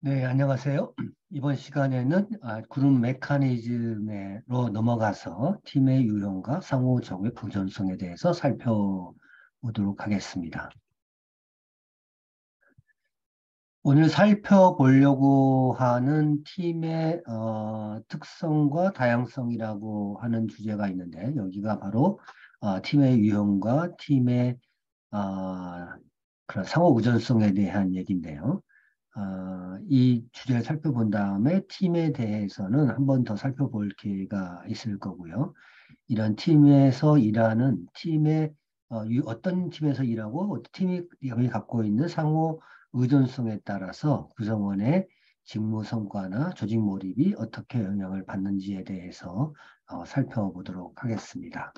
네, 안녕하세요. 이번 시간에는 그룹 메커니즘으로 넘어가서 팀의 유형과 상호 적의 보존성에 대해서 살펴보도록 하겠습니다. 오늘 살펴보려고 하는 팀의 특성과 다양성이라고 하는 주제가 있는데 여기가 바로 팀의 유형과 팀의 어, 그런 상호 의존성에 대한 얘기인데요. 이 주제를 살펴본 다음에 팀에 대해서는 한 번 더 살펴볼 기회가 있을 거고요. 이런 팀에서 일하는 팀의 어떤 팀에서 일하고 어떤 팀이 여기 갖고 있는 상호 의존성에 따라서 구성원의 직무 성과나 조직 몰입이 어떻게 영향을 받는지에 대해서 살펴보도록 하겠습니다.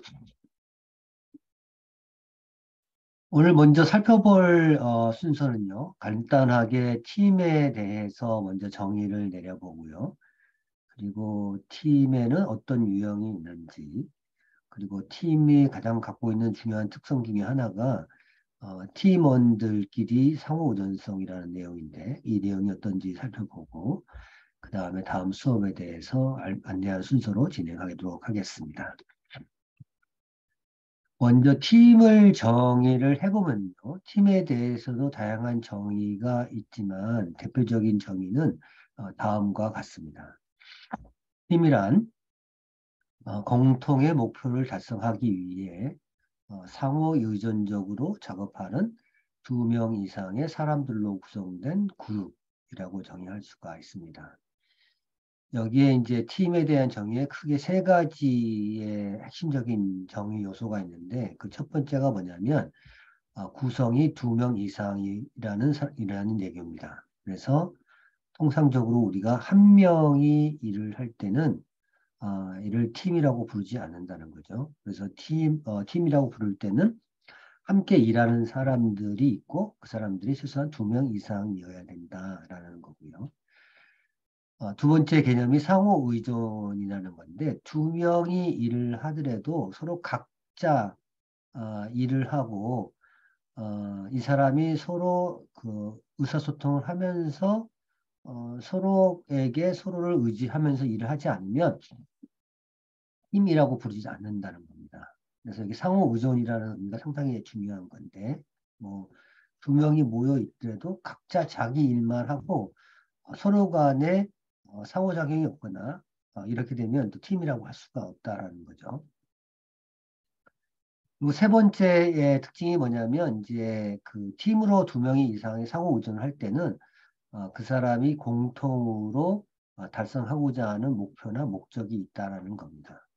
오늘 먼저 살펴볼 순서는요. 간단하게 팀에 대해서 먼저 정의를 내려보고요. 그리고 팀에는 어떤 유형이 있는지, 그리고 팀이 가장 갖고 있는 중요한 특성 중에 하나가 팀원들끼리 상호 의존성이라는 내용인데 이 내용이 어떤지 살펴보고 그 다음에 다음 수업에 대해서 안내한 순서로 진행하도록 하겠습니다. 먼저 팀을 정의를 해보면요. 팀에 대해서도 다양한 정의가 있지만 대표적인 정의는 다음과 같습니다. 팀이란 공통의 목표를 달성하기 위해 상호 의존적으로 작업하는 2명 이상의 사람들로 구성된 그룹이라고 정의할 수가 있습니다. 여기에 이제 팀에 대한 정의에 크게 세 가지의 핵심적인 정의 요소가 있는데 그 첫 번째가 뭐냐면 구성이 2명 이라는 얘기입니다. 그래서 통상적으로 우리가 한 명이 일을 할 때는 이를 팀이라고 부르지 않는다는 거죠. 그래서 팀이라고 부를 때는 함께 일하는 사람들이 있고 그 사람들이 최소한 2명 이상이어야 된다라는 거고요. 두 번째 개념이 상호 의존이라는 건데 2명이 일을 하더라도 서로 각자 일을 하고 이 사람이 서로 그 의사소통을 하면서 서로에게 서로를 의지하면서 일을 하지 않으면 힘이라고 부르지 않는다는 겁니다. 그래서 이게 상호 의존이라는 의미가 상당히 중요한 건데, 뭐, 2명이 모여 있더라도 각자 자기 일만 하고 서로 간에 상호작용이 없거나 이렇게 되면 또 팀이라고 할 수가 없다라는 거죠. 그리고 세 번째의 특징이 뭐냐면 이제 그 팀으로 2명이 이상의 상호 의존을 할 때는 그 사람이 공통으로 달성하고자 하는 목표나 목적이 있다라는 겁니다.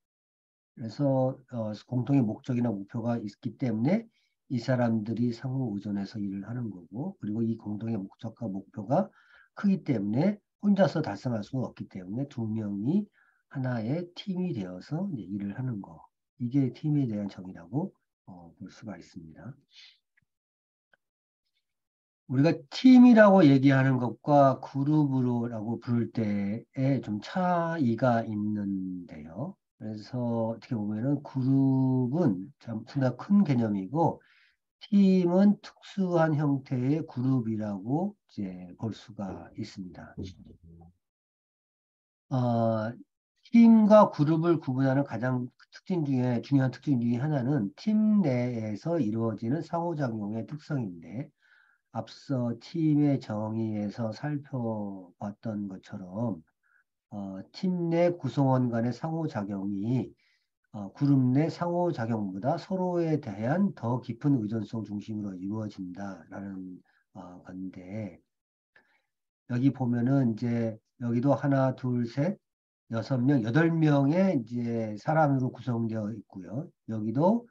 그래서 공통의 목적이나 목표가 있기 때문에 이 사람들이 상호 의존해서 일을 하는 거고, 그리고 이 공동의 목적과 목표가 크기 때문에 혼자서 달성할 수가 없기 때문에 2명이 하나의 팀이 되어서 이제 일을 하는 거. 이게 팀에 대한 정의라고 볼 수가 있습니다. 우리가 팀이라고 얘기하는 것과 그룹으로라고 부를 때에 좀 차이가 있는데요. 그래서 어떻게 보면은 그룹은 참 생각 큰 개념이고 팀은 특수한 형태의 그룹이라고 이제 볼 수가 있습니다. 어, 팀과 그룹을 구분하는 가장 중요한 특징 중에 하나는 팀 내에서 이루어지는 상호작용의 특성인데 앞서 팀의 정의에서 살펴봤던 것처럼 팀 내 구성원 간의 상호작용이 그룹 내 상호작용보다 서로에 대한 더 깊은 의존성 중심으로 이루어진다라는 건데 여기 보면은 이제 여기도 하나, 둘, 셋, 6명, 8명의 이제 사람으로 구성되어 있고요. 여기도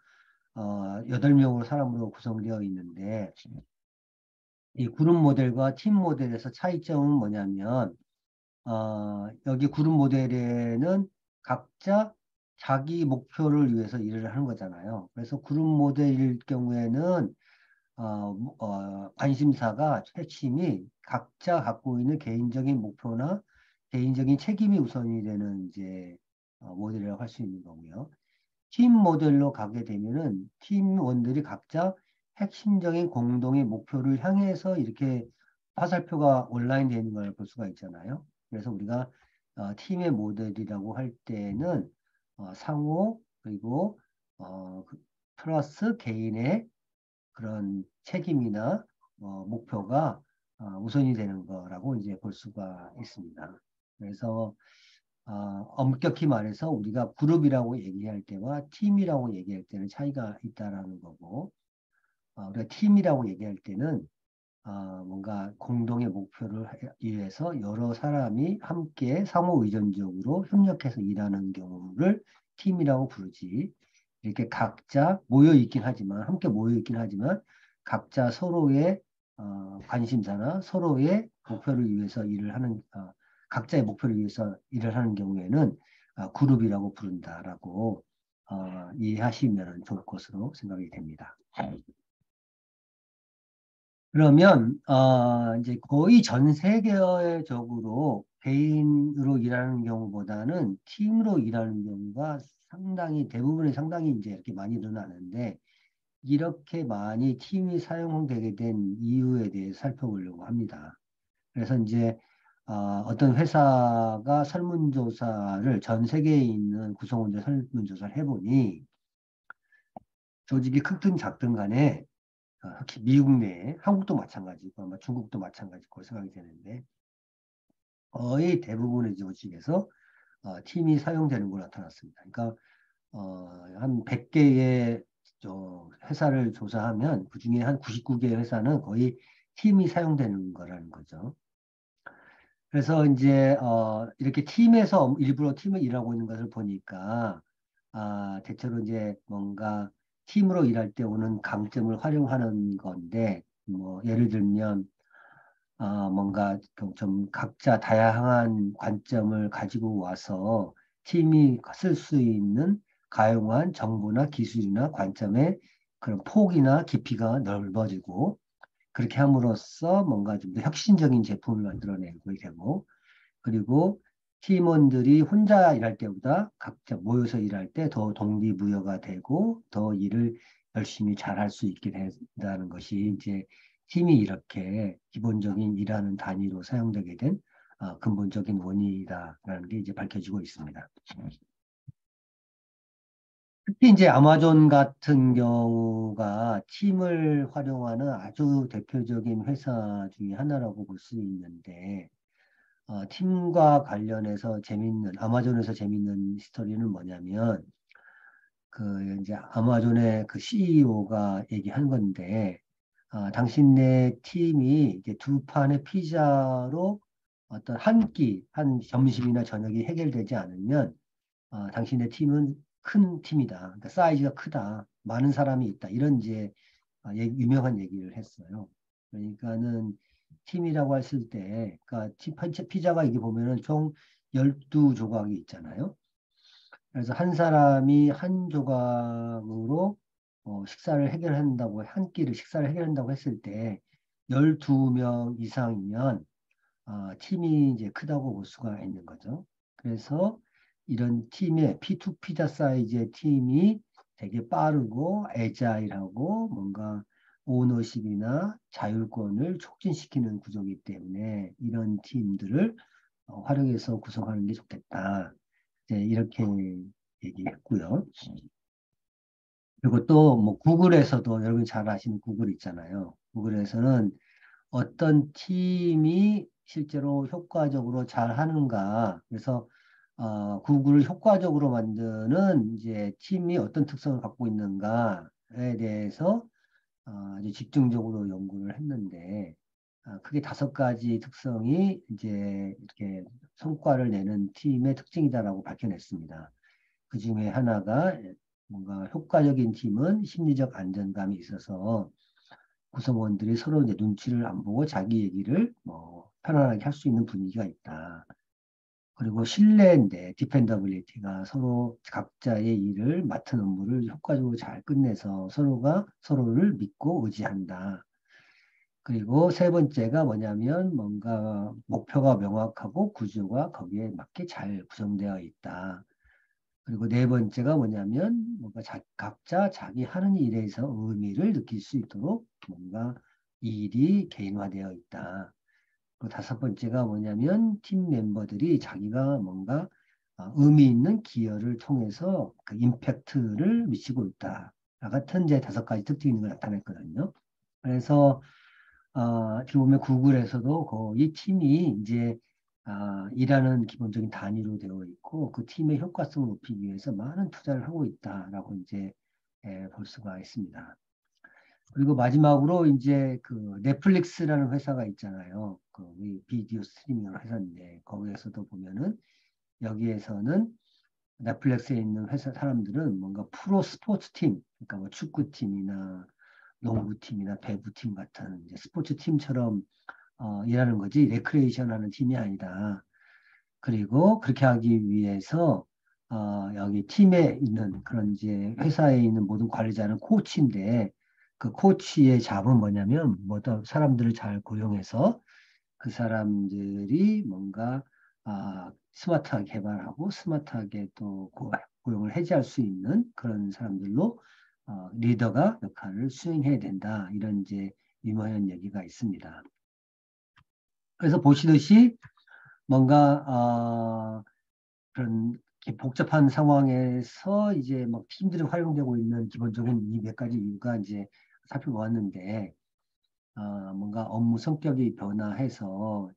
8명으로 사람으로 구성되어 있는데 이 그룹 모델과 팀 모델에서 차이점은 뭐냐면 여기 그룹 모델에는 각자 자기 목표를 위해서 일을 하는 거잖아요. 그래서 그룹 모델일 경우에는 관심사가 핵심이 각자 갖고 있는 개인적인 목표나 개인적인 책임이 우선이 되는 이제 모델이라고 할 수 있는 거고요. 팀 모델로 가게 되면은 팀원들이 각자 핵심적인 공동의 목표를 향해서 이렇게 화살표가 온라인 되어 있는 걸 볼 수가 있잖아요. 그래서 우리가 팀의 모델이라고 할 때는 상호 그리고 플러스 개인의 그런 책임이나 목표가 우선이 되는 거라고 이제 볼 수가 있습니다. 그래서 엄격히 말해서 우리가 그룹이라고 얘기할 때와 팀이라고 얘기할 때는 차이가 있다라는 거고, 우리가 팀이라고 얘기할 때는 뭔가 공동의 목표를 위해서 여러 사람이 함께 상호 의존적으로 협력해서 일하는 경우를 팀이라고 부르지. 이렇게 각자 모여 있긴 하지만, 함께 모여 있긴 하지만, 각자 서로의 관심사나 서로의 목표를 위해서 일을 하는, 각자의 목표를 위해서 일을 하는 경우에는 그룹이라고 부른다라고 이해하시면 좋을 것으로 생각이 됩니다. 그러면 이제 거의 전 세계적으로 개인으로 일하는 경우보다는 팀으로 일하는 경우가 상당히 대부분이 상당히 이제 이렇게 많이 일어나는데 이렇게 많이 팀이 사용되게 된 이유에 대해 살펴보려고 합니다. 그래서 이제 어떤 회사가 설문조사를 전 세계에 있는 구성원들 설문조사를 해보니 조직이 크든 작든 간에 특히 미국 내에 한국도 마찬가지고 아마 중국도 마찬가지고 생각이 되는데 거의 대부분의 조직에서 팀이 사용되는 걸로 나타났습니다. 그러니까 한 100개의 회사를 조사하면 그중에 한 99개의 회사는 거의 팀이 사용되는 거라는 거죠. 그래서 이제 이렇게 팀에서 일부러 팀을 일하고 있는 것을 보니까 대체로 이제 뭔가 팀으로 일할 때 오는 강점을 활용하는 건데 뭐 예를 들면 뭔가 좀 각자 다양한 관점을 가지고 와서 팀이 쓸 수 있는 가용한 정보나 기술이나 관점의 그런 폭이나 깊이가 넓어지고 그렇게 함으로써 뭔가 좀 더 혁신적인 제품을 만들어내고 되고 그리고 팀원들이 혼자 일할 때보다 각자 모여서 일할 때 더 동기부여가 되고 더 일을 열심히 잘할 수 있게 된다는 것이 이제 팀이 이렇게 기본적인 일하는 단위로 사용되게 된 근본적인 원인이다라는 게 이제 밝혀지고 있습니다. 특히 이제 아마존 같은 경우가 팀을 활용하는 아주 대표적인 회사 중에 하나라고 볼 수 있는데 팀과 관련해서 아마존에서 재밌는 스토리는 뭐냐면, 그, 이제 아마존의 그 CEO가 얘기한 건데, 당신네 팀이 이제 두 판의 피자로 어떤 한 점심이나 저녁이 해결되지 않으면, 당신의 팀은 큰 팀이다. 그러니까 사이즈가 크다. 많은 사람이 있다. 이런 이제 유명한 얘기를 했어요. 그러니까는 팀이라고 했을 때, 그러니까 피자가 이게 보면은 총 12조각이 있잖아요. 그래서 한 사람이 한 조각으로 식사를 해결한다고, 한 끼를 식사를 해결한다고 했을 때 12명 이상이면 팀이 이제 크다고 볼 수가 있는 거죠. 그래서 이런 팀의 P2 피자 사이즈의 팀이 되게 빠르고 애자일하고 뭔가 오너십이나 자율권을 촉진시키는 구조이기 때문에 이런 팀들을 활용해서 구성하는 게 좋겠다. 이제 이렇게 얘기했고요. 그리고 또 뭐 구글에서도 여러분 잘 아시는 구글 있잖아요. 구글에서는 어떤 팀이 실제로 효과적으로 잘 하는가. 그래서 구글을 효과적으로 만드는 이제 팀이 어떤 특성을 갖고 있는가에 대해서 이제 집중적으로 연구를 했는데 크게 5가지 특성이 이제 이렇게 성과를 내는 팀의 특징이다라고 밝혀냈습니다. 그 중에 하나가 뭔가 효과적인 팀은 심리적 안정감이 있어서 구성원들이 서로 이제 눈치를 안 보고 자기 얘기를 뭐 편안하게 할 수 있는 분위기가 있다. 그리고 신뢰인데 디펜더빌리티가 서로 각자의 일을 맡은 업무를 효과적으로 잘 끝내서 서로가 서로를 믿고 의지한다. 그리고 세 번째가 뭐냐면 뭔가 목표가 명확하고 구조가 거기에 맞게 잘 구성되어 있다. 그리고 네 번째가 뭐냐면 뭔가 각자 자기 하는 일에서 의미를 느낄 수 있도록 뭔가 이 일이 개인화되어 있다. 그 다섯 번째가 뭐냐면 팀 멤버들이 자기가 뭔가 의미 있는 기여를 통해서 그 임팩트를 미치고 있다. 같은 이제 다섯 가지 특징이 있는 걸 나타냈거든요. 그래서 지금 보면 구글에서도 거의 팀이 이제 일하는 기본적인 단위로 되어 있고 그 팀의 효과성을 높이기 위해서 많은 투자를 하고 있다라고 이제 볼 수가 있습니다. 그리고 마지막으로 이제 그 넷플릭스라는 회사가 있잖아요. 그 우리 비디오 스트리밍 회사인데 거기에서도 보면은 여기에서는 넷플릭스에 있는 회사 사람들은 뭔가 프로 스포츠 팀, 그러니까 뭐 축구팀이나 농구팀이나 배구팀 같은 이제 스포츠 팀처럼 일하는 거지 레크레이션 하는 팀이 아니다. 그리고 그렇게 하기 위해서 여기 팀에 있는 그런 이제 회사에 있는 모든 관리자는 코치인데 그 코치의 잡은 뭐냐면 뭐더 사람들을 잘 고용해서 그 사람들이 뭔가 스마트하게 개발하고 스마트하게 또 고용을 해지할 수 있는 그런 사람들로 리더가 역할을 수행해야 된다. 이런 이제 유명한 얘기가 있습니다. 그래서 보시듯이 뭔가 그런 복잡한 상황에서 이제 막 팀들이 활용되고 있는 기본적인 이 몇 가지 이유가 이제 살펴보았는데 뭔가 업무 성격이 변화해서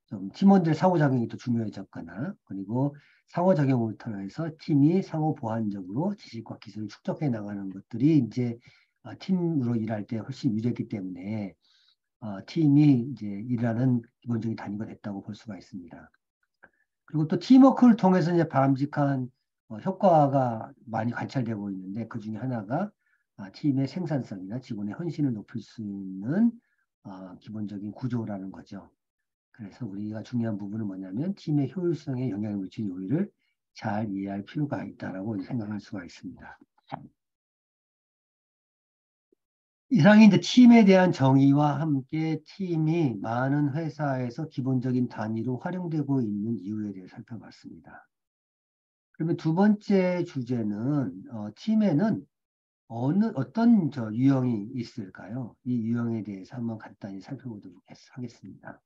좀 팀원들의 상호작용이 더 중요해졌거나 그리고 상호작용을 통해서 팀이 상호 보완적으로 지식과 기술을 축적해 나가는 것들이 이제 팀으로 일할 때 훨씬 유리했기 때문에 팀이 이제 일하는 기본적인 단위가 됐다고 볼 수가 있습니다. 그리고 또 팀워크를 통해서 이제 바람직한 효과가 많이 관찰되고 있는데 그 중에 하나가 팀의 생산성이나 직원의 헌신을 높일 수 있는 기본적인 구조라는 거죠. 그래서 우리가 중요한 부분은 뭐냐면 팀의 효율성에 영향을 미치는 요인을 잘 이해할 필요가 있다라고 생각할 수가 있습니다. 이상이 이제 팀에 대한 정의와 함께 팀이 많은 회사에서 기본적인 단위로 활용되고 있는 이유에 대해 살펴봤습니다. 그러면 두 번째 주제는 팀에는 어떤 유형이 있을까요? 이 유형에 대해서 한번 간단히 살펴보도록 하겠습니다.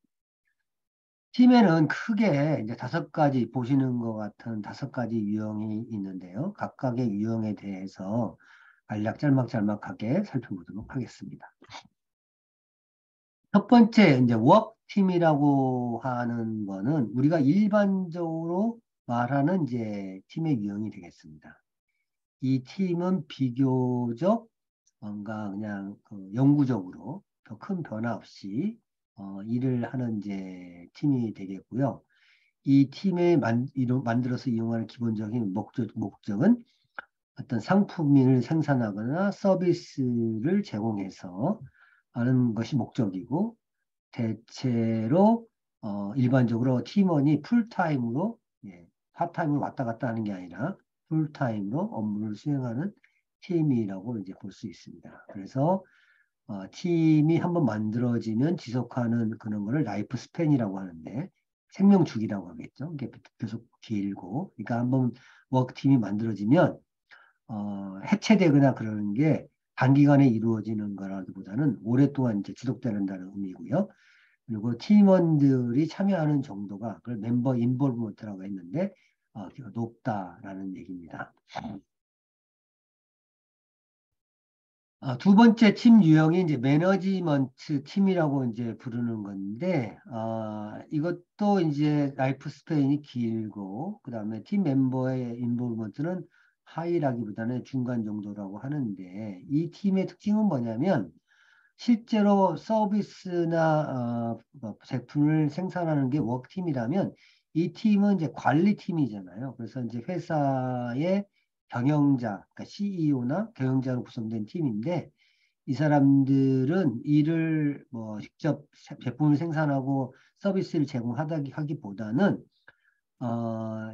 팀에는 크게 이제 다섯 가지 보시는 것 같은 다섯 가지 유형이 있는데요. 각각의 유형에 대해서 간략 짤막짤막하게 살펴보도록 하겠습니다. 첫 번째 이제 워크팀이라고 하는 거는 우리가 일반적으로 말하는 이제 팀의 유형이 되겠습니다. 이 팀은 비교적 뭔가 그냥 그 영구적으로 더 큰 변화 없이 일을 하는 이제 팀이 되겠고요. 이 팀에 만들어서 이용하는 기본적인 목적은 어떤 상품을 생산하거나 서비스를 제공해서 하는 것이 목적이고 대체로 일반적으로 팀원이 풀타임으로 파타임으로 왔다 갔다 하는 게 아니라 풀타임으로 업무를 수행하는 팀이라고 이제 볼 수 있습니다. 그래서 팀이 한번 만들어지면 지속하는 그런 거를 라이프 스팬이라고 하는데 생명주기라고 하겠죠. 이게 계속 길고, 그러니까 한번 워크팀이 만들어지면 해체되거나 그러는 게 단기간에 이루어지는 거라기보다는 오랫동안 이제 지속된다는 의미고요. 그리고 팀원들이 참여하는 정도가 그걸 멤버 인볼브먼트라고 했는데 높다라는 얘기입니다. 두 번째 팀 유형이 이제 매너지먼트 팀이라고 이제 부르는 건데, 이것도 이제 라이프 스페인이 길고, 그 다음에 팀 멤버의 인볼먼트는 하이라기보다는 중간 정도라고 하는데, 이 팀의 특징은 뭐냐면, 실제로 서비스나 제품을 생산하는 게 워크팀이라면, 이 팀은 이제 관리팀이잖아요. 그래서 이제 회사의 경영자, 그러니까 CEO나 경영자로 구성된 팀인데 이 사람들은 일을 뭐 직접 제품을 생산하고 서비스를 제공하기보다는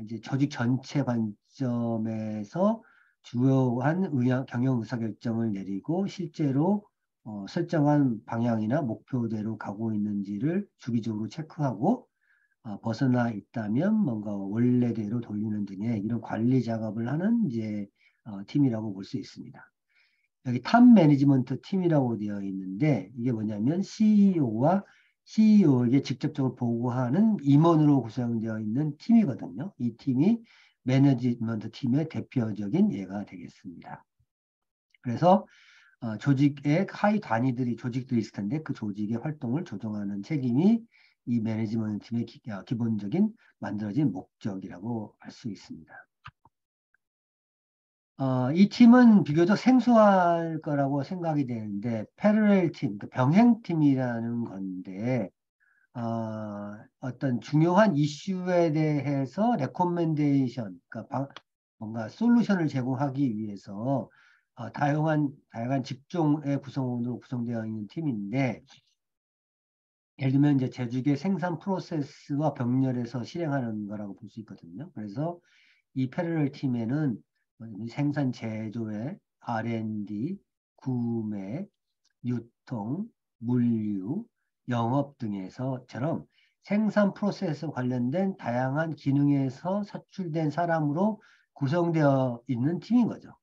이제 조직 전체 관점에서 주요한 경영 의사결정을 내리고 실제로 설정한 방향이나 목표대로 가고 있는지를 주기적으로 체크하고 벗어나 있다면 뭔가 원래대로 돌리는 등의 이런 관리 작업을 하는 이제 팀이라고 볼 수 있습니다. 여기 탑 매니지먼트 팀이라고 되어 있는데 이게 뭐냐면 CEO와 CEO에게 직접적으로 보고하는 임원으로 구성되어 있는 팀이거든요. 이 팀이 매니지먼트 팀의 대표적인 예가 되겠습니다. 그래서 조직의 하위 단위들이 조직들이 있을 텐데 그 조직의 활동을 조정하는 책임이 이 매니지먼트 팀의 기본적인 만들어진 목적이라고 할 수 있습니다. 이 팀은 비교적 생소할 거라고 생각이 되는데 패러렐 팀, 그러니까 병행팀이라는 건데 어떤 중요한 이슈에 대해서 레코멘데이션, 그러니까 뭔가 솔루션을 제공하기 위해서 다양한 직종의 구성원으로 구성되어 있는 팀인데, 예를 들면 이제 제조기의 생산 프로세스와 병렬해서 실행하는 거라고 볼 수 있거든요. 그래서 이 패러렐 팀에는 생산 제조의 R&D, 구매, 유통, 물류, 영업 등에서처럼 생산 프로세스 관련된 다양한 기능에서 사출된 사람으로 구성되어 있는 팀인 거죠.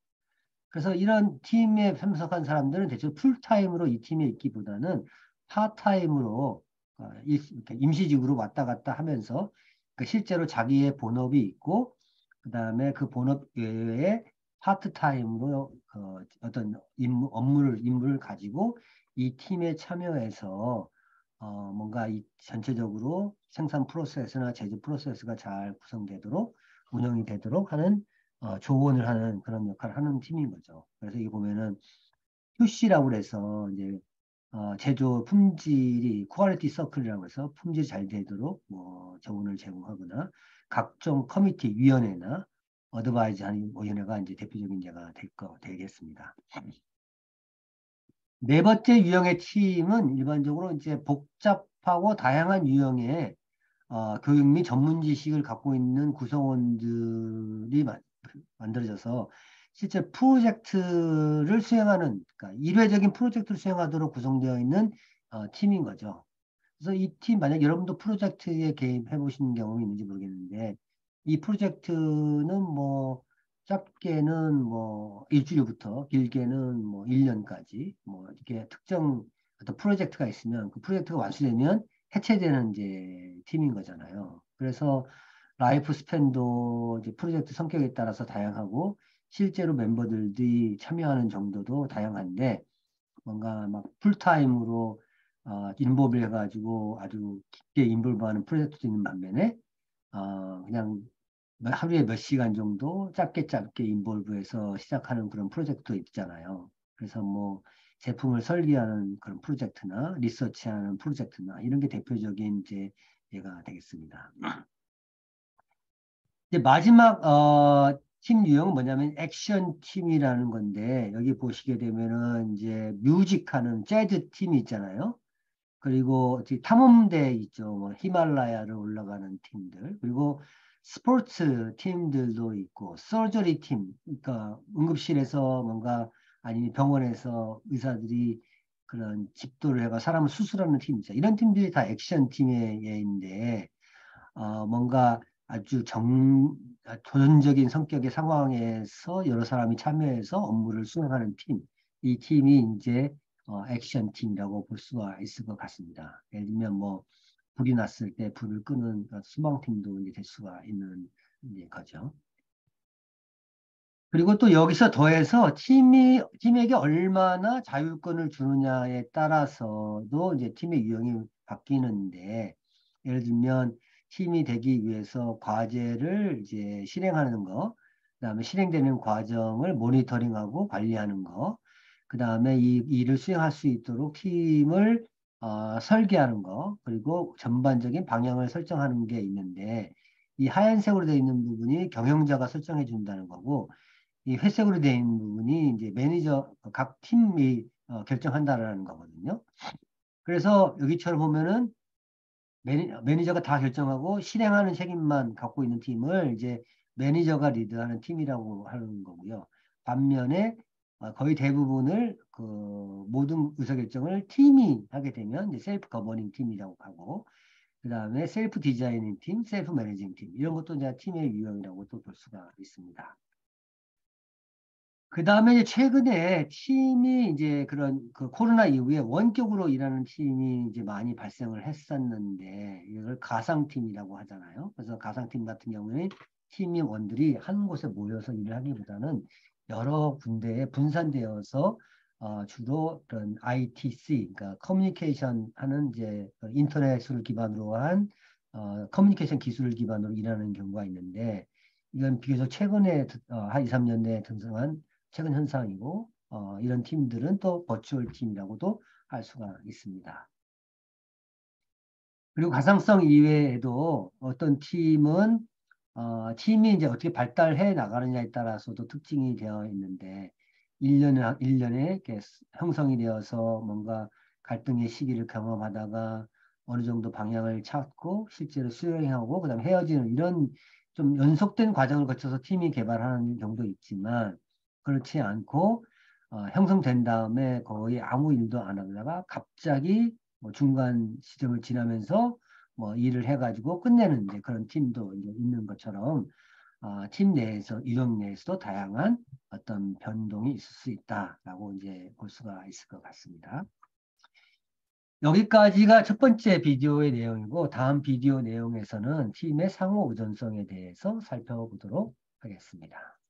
그래서 이런 팀에 참석한 사람들은 대체로 풀타임으로 이 팀에 있기보다는 파타임으로 이렇게 임시직으로 왔다 갔다 하면서 실제로 자기의 본업이 있고 그다음에 그 본업 외에 파트타임으로 어떤 임무를 가지고 이 팀에 참여해서 뭔가 이 전체적으로 생산 프로세스나 제조 프로세스가 잘 구성되도록 운영이 되도록 하는 조언을 하는 그런 역할을 하는 팀인 거죠. 그래서 이 보면은 QC라고 해서 이제 제조 품질이 퀄리티 서클이라고 해서 품질이 잘 되도록 뭐 조언을 제공하거나 각종 커미티 위원회나 어드바이즈 하는 위원회가 이제 대표적인 예가 되겠습니다. 네 번째 유형의 팀은 일반적으로 이제 복잡하고 다양한 유형의 교육 및 전문 지식을 갖고 있는 구성원들이 만들어져서 실제 프로젝트를 수행하는, 그러니까 일회적인 프로젝트를 수행하도록 구성되어 있는 팀인 거죠. 그래서 이 팀, 만약 여러분도 프로젝트에 개입해 보신 경험이 있는지 모르겠는데, 이 프로젝트는 뭐, 짧게는 뭐, 일주일부터, 길게는 뭐, 1년까지, 뭐, 이렇게 특정 어떤 프로젝트가 있으면 그 프로젝트가 완수되면 해체되는 이제 팀인 거잖아요. 그래서 라이프 스팬도 이제 프로젝트 성격에 따라서 다양하고, 실제로 멤버들이 참여하는 정도도 다양한데, 뭔가 막 풀타임으로 인볼브 해가지고 아주 깊게 인볼브하는 프로젝트도 있는 반면에 그냥 하루에 몇 시간 정도 짧게 인볼브해서 시작하는 그런 프로젝트도 있잖아요. 그래서 뭐 제품을 설계하는 그런 프로젝트나 리서치하는 프로젝트나 이런 게 대표적인 이제 예가 되겠습니다. 이제 마지막 팀 유형은 뭐냐면 액션 팀이라는 건데 여기 보시게 되면은 이제 뮤직하는 재즈 팀이 있잖아요. 그리고 탐험대 있죠. 뭐 히말라야를 올라가는 팀들. 그리고 스포츠 팀들도 있고 서저리 팀. 그러니까 응급실에서 뭔가 아니면 병원에서 의사들이 그런 집도를 해가 사람을 수술하는 팀 있죠. 이런 팀들이 다 액션 팀의 예인데 뭔가 아주 도전적인 성격의 상황에서 여러 사람이 참여해서 업무를 수행하는 팀. 이 팀이 이제 액션 팀이라고 볼 수가 있을 것 같습니다. 예를 들면 뭐 불이 났을 때 불을 끄는 수방팀도 이제 될 수가 있는 이제 거죠. 그리고 또 여기서 더해서 팀에게 얼마나 자율권을 주느냐에 따라서도 이제 팀의 유형이 바뀌는데, 예를 들면 팀이 되기 위해서 과제를 이제 실행하는 거, 그다음에 실행되는 과정을 모니터링하고 관리하는 거, 그다음에 이 일을 수행할 수 있도록 팀을 설계하는 거, 그리고 전반적인 방향을 설정하는 게 있는데, 이 하얀색으로 되어 있는 부분이 경영자가 설정해 준다는 거고, 이 회색으로 되어 있는 부분이 이제 각 팀이 결정한다라는 거거든요. 그래서 여기처럼 보면은 매니저가 다 결정하고 실행하는 책임만 갖고 있는 팀을 이제 매니저가 리드하는 팀이라고 하는 거고요. 반면에 거의 대부분을 그 모든 의사결정을 팀이 하게 되면 이제 셀프 거버닝 팀이라고 하고, 그 다음에 셀프 디자이닝 팀, 셀프 매니징 팀 이런 것도 이제 팀의 유형이라고 또 볼 수가 있습니다. 그 다음에 이제 최근에 팀이 이제 그런 그 코로나 이후에 원격으로 일하는 팀이 이제 많이 발생을 했었는데 이걸 가상팀이라고 하잖아요. 그래서 가상팀 같은 경우에 팀원들이 한 곳에 모여서 일을 하기보다는 여러 군데에 분산되어서 주로 그런 ITC, 그러니까 커뮤니케이션 하는 이제 인터넷을 기반으로 한 커뮤니케이션 기술을 기반으로 일하는 경우가 있는데 이건 비교적 최근에 한 2, 3년 내에 등장한 최근 현상이고 이런 팀들은 또 버추얼 팀이라고도 할 수가 있습니다. 그리고 가상성 이외에도 어떤 팀은 팀이 이제 어떻게 발달해 나가느냐에 따라서도 특징이 되어 있는데 1년에 이렇게 형성이 되어서 뭔가 갈등의 시기를 경험하다가 어느 정도 방향을 찾고 실제로 수행하고 그다음에 헤어지는 이런 좀 연속된 과정을 거쳐서 팀이 개발하는 경우도 있지만 그렇지 않고 형성된 다음에 거의 아무 일도 안 하다가 갑자기 뭐 중간 시점을 지나면서 뭐 일을 해가지고 끝내는 이제 그런 팀도 이제 있는 것처럼 팀 내에서 유형 내에서도 다양한 어떤 변동이 있을 수 있다라고 이제 볼 수가 있을 것 같습니다. 여기까지가 첫 번째 비디오의 내용이고 다음 비디오 내용에서는 팀의 상호 의존성에 대해서 살펴보도록 하겠습니다.